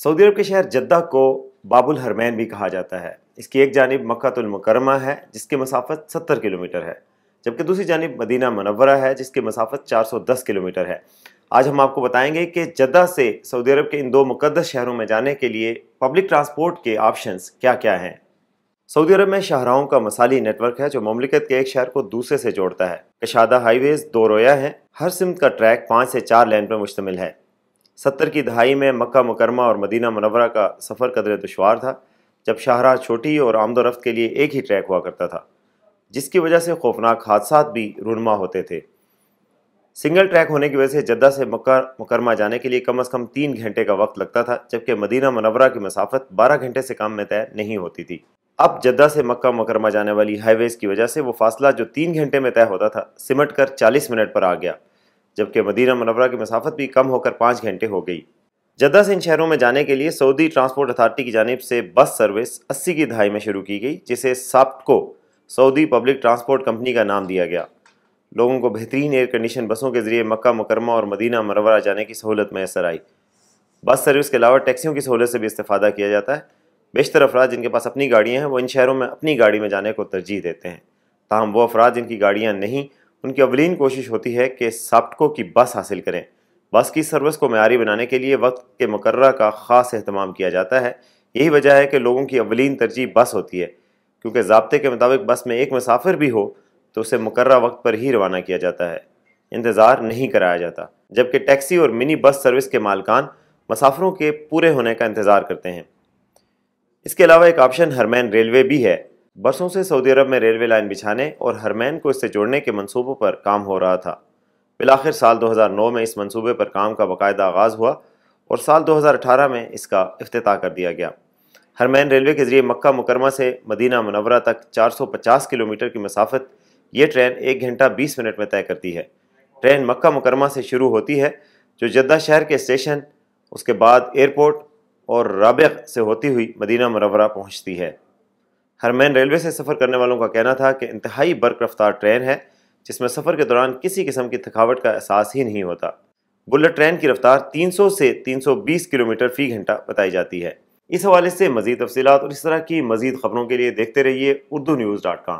Saudi अरब के शहर जद्दा को बाबुल हरमैन भी कहा जाता है। इसकी एक जानिब मक्कातुल मुकर्रमा है जिसकी मसाफत 70 किलोमीटर है, जबकि दूसरी जानिब मदीना मुनव्वरा है जिसकी मसाफत 410 किलोमीटर है। आज हम आपको बताएंगे कि जद्दा से सऊदी अरब के इन दो मुक़द्दस शहरों में जाने के लिए पब्लिक ट्रांसपोर्ट के ऑप्शंस क्या क्या हैं। सऊदी अरब में शाहराहों का मसाली नेटवर्क है जो मुमलिकत के एक शहर को दूसरे से जोड़ता है। कशादा हाईवेज दो रोया हैं, हर सिमत का ट्रैक 5 से 4 लेन पर मुश्तमिल है। 70 की दहाई में मक्का मुकरमा और मदीना मुनव्वरा का सफ़र कदरे दुश्वार था, जब शाहराह छोटी और आमदोरफ्त के लिए एक ही ट्रैक हुआ करता था, जिसकी वजह से खौफनाक हादसात भी रूनमा होते थे। सिंगल ट्रैक होने की वजह से जद्दा से मक्का मुकरमा जाने के लिए कम से कम 3 घंटे का वक्त लगता था, जबकि मदीना मुनव्वरा की मसाफत 12 घंटे से कम में तय नहीं होती थी। अब जद्दा से मक्का मुकरमा जाने वाली हाईवेज की वजह से वो फासला जो 3 घंटे में तय होता था सिमट कर 40 मिनट पर आ गया, जबकि मदीना मुनव्वरा की मसाफत भी कम होकर 5 घंटे हो गई। जद्दा से इन शहरों में जाने के लिए सऊदी ट्रांसपोर्ट अथॉरिटी की जानिब से बस सर्विस 80 की दहाई में शुरू की गई, जिसे साप्टको सऊदी पब्लिक ट्रांसपोर्ट कंपनी का नाम दिया गया। लोगों को बेहतरीन एयर कंडीशन बसों के जरिए मक्का मुकरमा और मदीना मुनव्वरा जाने की सहूलत मैसर आई। बस सर्विस के अलावा टैक्सियों की सहूलत से भी इस्तेफादा किया जाता है। बेशतर अफराद जिनके पास अपनी गाड़ियाँ हैं वो इन शहरों में अपनी गाड़ी में जाने को तरजीह देते हैं। ताहम वो अफराद जिनकी गाड़ियाँ नहीं, उनकी अवलीन कोशिश होती है कि साप्टको की बस हासिल करें। बस की सर्विस को मयारी बनाने के लिए वक्त के मुकर्रर का ख़ास अहतमाम किया जाता है। यही वजह है कि लोगों की अवलीन तरजीह बस होती है, क्योंकि ज़ाब्ते के मुताबिक बस में एक मुसाफिर भी हो तो उसे मुकर्रर वक्त पर ही रवाना किया जाता है, इंतज़ार नहीं कराया जाता। जबकि टैक्सी और मिनी बस सर्विस के मालकान मुसाफिरों के पूरे होने का इंतज़ार करते हैं। इसके अलावा एक ऑप्शन हरमैन रेलवे भी है। बरसों से सऊदी अरब में रेलवे लाइन बिछाने और हरमैन को इससे जोड़ने के मंसूबों पर काम हो रहा था। बिलाखिर साल 2009 में इस मंसूबे पर काम का बाकायदा आगाज़ हुआ और साल 2018 में इसका इफ्तिताह कर दिया गया। हरमैन रेलवे के ज़रिए मक्का मुकरमा से मदीना मुनव्वरा तक 450 किलोमीटर की मसाफत ये ट्रेन 1 घंटा 20 मिनट में तय करती है। ट्रेन मक्का मुकरमा से शुरू होती है, जो जद्दा शहर के स्टेशन, उसके बाद एयरपोर्ट और राबिग से होती हुई मदीना मुनव्वरा पहुँचती है। हरमैन रेलवे से सफ़र करने वालों का कहना था कि इंतहाई बर्क रफ्तार ट्रेन है, जिसमें सफ़र के दौरान किसी किस्म की थकावट का एहसास ही नहीं होता। बुलेट ट्रेन की रफ्तार 300 से 320 किलोमीटर फ़ी घंटा बताई जाती है। इस हवाले से मज़ीद तफसीलात और इस तरह की मज़ीद ख़बरों के लिए देखते रहिए urdunews.com।